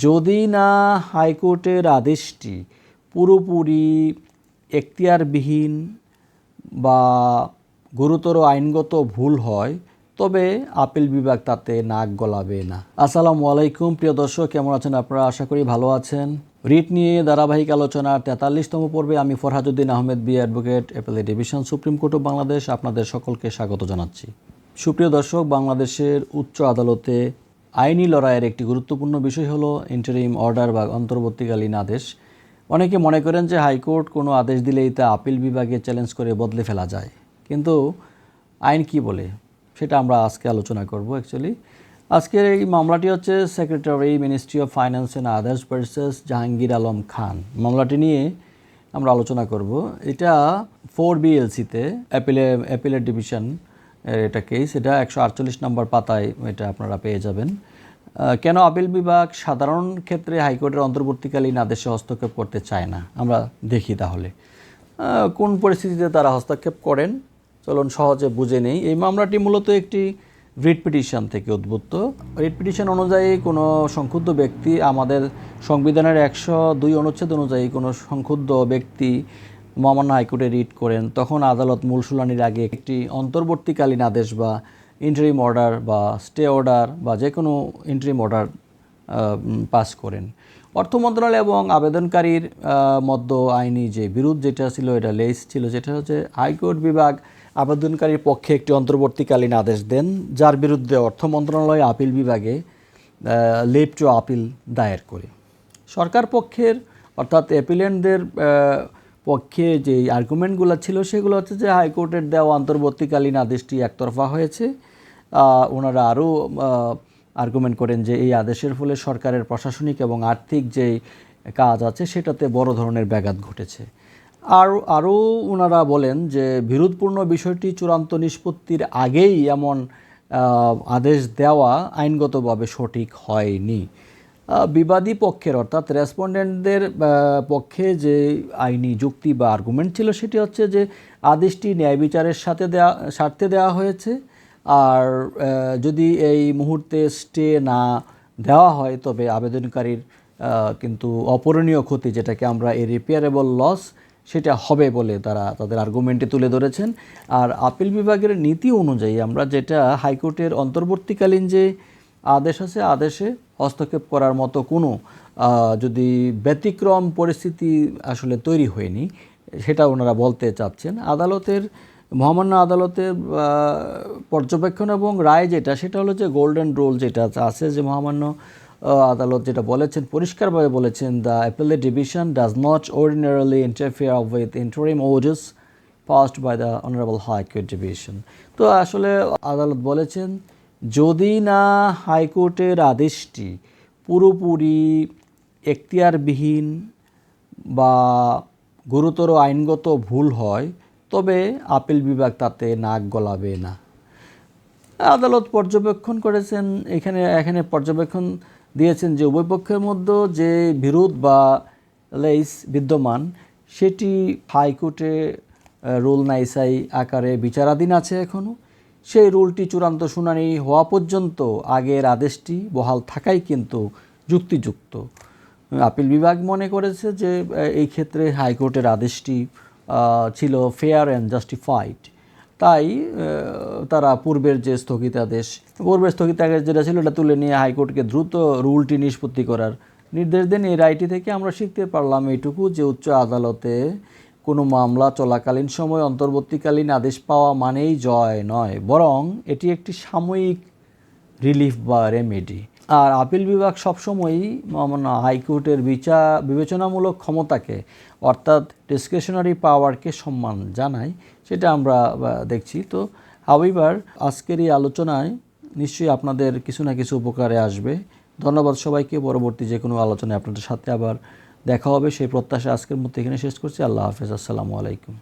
যদি না হাইকোর্টের আদেশটি পুরোপুরি এখতিয়ারবিহীন বা গুরুতর আইনগত ভুল হয়, তবে আপিল বিভাগ তাতে নাক গলাবে না। আসসালামু আলাইকুম প্রিয় দর্শক, কেমন আছেন আপনারা? আশা করি ভালো আছেন। রিট নিয়ে ধারাবাহিক আলোচনার 43তম পর্বে আমি Farhaduddin Ahmed B advocate, appellate division, supreme court of Bangladesh আপনাদের সকলকে স্বাগত জানাচ্ছি। সুপ্রিয় দর্শক, বাংলাদেশের উচ্চ আদালতে আইনি লড়াইয়ের একটি গুরুত্বপূর্ণ বিষয় হলো ইন্টারিম অর্ডার বা অন্তর্বর্তীকালীন আদেশ। অনেকে মনে করেন যে হাইকোর্ট কোনো আদেশ দিলেই তা আপিল বিভাগে চ্যালেঞ্জ করে বদলে ফেলা যায়, কিন্তু আইন কি বলে সেটা আমরা আজকে আলোচনা করব। অ্যাকচুয়ালি আজকের এই মামলাটি হচ্ছে secretary, ministry of finance and others versus Jahangir Alam Khan. মামলাটি নিয়ে আমরা আলোচনা করব। এটা 4BLC-তে অ্যাপিলেট ডিভিশন এটা কেস, এটা 148 নম্বর পাতায় এটা আপনারা পেয়ে যাবেন। কেন আপিল বিভাগ সাধারণ ক্ষেত্রে হাইকোর্টের অন্তর্বর্তীকালীন আদেশে হস্তক্ষেপ করতে চায় না, আমরা দেখি তাহলে কোন পরিস্থিতিতে তারা হস্তক্ষেপ করেন। চলুন সহজে বুঝে নেই। এই মামলাটি মূলত একটি রিট পিটিশন থেকে উদ্ভূত। রিট পিটিশন অনুযায়ী কোনো সংক্ষুব্ধ ব্যক্তি, আমাদের সংবিধানের 102 অনুচ্ছেদ অনুযায়ী কোনো সংক্ষুব্ধ ব্যক্তি মহামান্য হাইকোর্টে রিট করেন, তখন আদালত মূল শুনানির আগে একটি অন্তর্বর্তীকালীন আদেশ বা ইন্টারিম অর্ডার বা স্টে অর্ডার বা যে কোনো ইন্টারিম অর্ডার পাস করেন। অর্থ মন্ত্রণালয় এবং আবেদনকারীর মধ্যে আইনি যে বিরোধ যেটা ছিল, এটা লেস ছিল, যেটা হচ্ছে হাইকোর্ট বিভাগ আবেদনকারীর পক্ষে একটি অন্তর্বর্তীকালীন আদেশ দেন, যার বিরুদ্ধে অর্থ মন্ত্রণালয় আপিল বিভাগে লিভ টু আপিল দায়ের করে। সরকার পক্ষের অর্থাৎ অ্যাপিলেন্টদের পক্ষে যে আর্গুমেন্টগুলো ছিল সেগুলো হচ্ছে যে হাইকোর্টের দেওয়া অন্তর্বর্তীকালীন আদেশটি একতরফা হয়েছে। ওনারা আরও আর্গুমেন্ট করেন যে এই আদেশের ফলে সরকারের প্রশাসনিক এবং আর্থিক যেই কাজ আছে সেটাতে বড় ধরনের ব্যাঘাত ঘটেছে। আরও ওনারা বলেন যে বিরোধপূর্ণ বিষয়টি চূড়ান্ত নিষ্পত্তির আগেই এমন আদেশ দেওয়া আইনগতভাবে সঠিক হয়নি। বিবাদী পক্ষের অর্থাৎ রেসপন্ডেন্টদের পক্ষে যে আইনি যুক্তি বা আর্গুমেন্ট ছিল সেটি হচ্ছে যে আদেশটি ন্যায় বিচারের স্বার্থে দেওয়া হয়েছে, আর যদি এই মুহূর্তে স্টে না দেওয়া হয় তবে আবেদনকারীর কিন্তু অপূরণীয় ক্ষতি, যেটাকে আমরা ইররিপেয়ারেবল লস, সেটা হবে বলে তারা তাদের আর্গুমেন্টে তুলে ধরেছেন। আর আপিল বিভাগের নীতি অনুযায়ী আমরা যেটা হাইকোর্টের অন্তর্বর্তীকালীন যে আদেশ আছে, আদেশে হস্তক্ষেপ করার মতো কোনো যদি ব্যতিক্রম পরিস্থিতি আসলে তৈরি হয়নি, সেটা ওনারা বলতে চাচ্ছেন। মহামান্য আদালতের পর্যবেক্ষণ এবং রায় যেটা, সেটা হলো যে গোল্ডেন রুল যেটা আছে, যে মহামান্য আদালত যেটা বলেছেন, পরিষ্কারভাবে বলেছেন, the appellate division does not ordinarily interfere with interim orders passed by the honourable high court division. তো আসলে আদালত বলেছেন, যদি না হাইকোর্টের আদেশটি পুরোপুরি এখতিয়ারবিহীন বা গুরুতর আইনগত ভুল হয়, তবে আপিল বিভাগ তাতে নাক গলাবে না। আদালত পর্যবেক্ষণ করেছেন, এখানে পর্যবেক্ষণ দিয়েছেন যে উভয় পক্ষের মধ্যে যে বিরোধ বা লেইস বিদ্যমান সেটি হাইকোর্টে রুল নাইসাই আকারে বিচারাধীন আছে এখনও। সেই রুলটি চূড়ান্ত শুনানি হওয়া পর্যন্ত আগের আদেশটি বহাল থাকাই কিন্তু যুক্তিযুক্ত। আপিল বিভাগ মনে করেছে যে এই ক্ষেত্রে হাইকোর্টের আদেশটি ছিল ফেয়ার অ্যান্ড জাস্টিফাইড, তাই তারা পূর্বের স্থগিতাদেশ যেটা ছিল এটা তুলে নিয়ে হাইকোর্টকে দ্রুত রুলটি নিষ্পত্তি করার নির্দেশ দেন। এই রায়টি থেকে আমরা শিখতে পারলাম এইটুকু, যে উচ্চ আদালতে কোনো মামলা চলাকালীন সময় অন্তর্বর্তীকালীন আদেশ পাওয়া মানেই জয় নয়, বরং এটি একটি সাময়িক রিলিফ বা রেমেডি। আর আপিল বিভাগ সবসময়ই হাইকোর্টের বিবেচনামূলক ক্ষমতাকে অর্থাৎ ডিসক্রিশনারি পাওয়ারকে সম্মান জানায়, সেটা আমরা দেখছি। তো হাউএভার আজকের এই আলোচনায় নিশ্চয়ই আপনাদের কিছু না কিছু উপকারে আসবে। ধন্যবাদ সবাইকে। পরবর্তী যে কোনো আলোচনায় আপনাদের সাথে আবার দেখা হবে সেই প্রত্যাশা আজকের মতো এখানে শেষ করছি। আল্লাহ হাফেজ। আসসালামু আলাইকুম।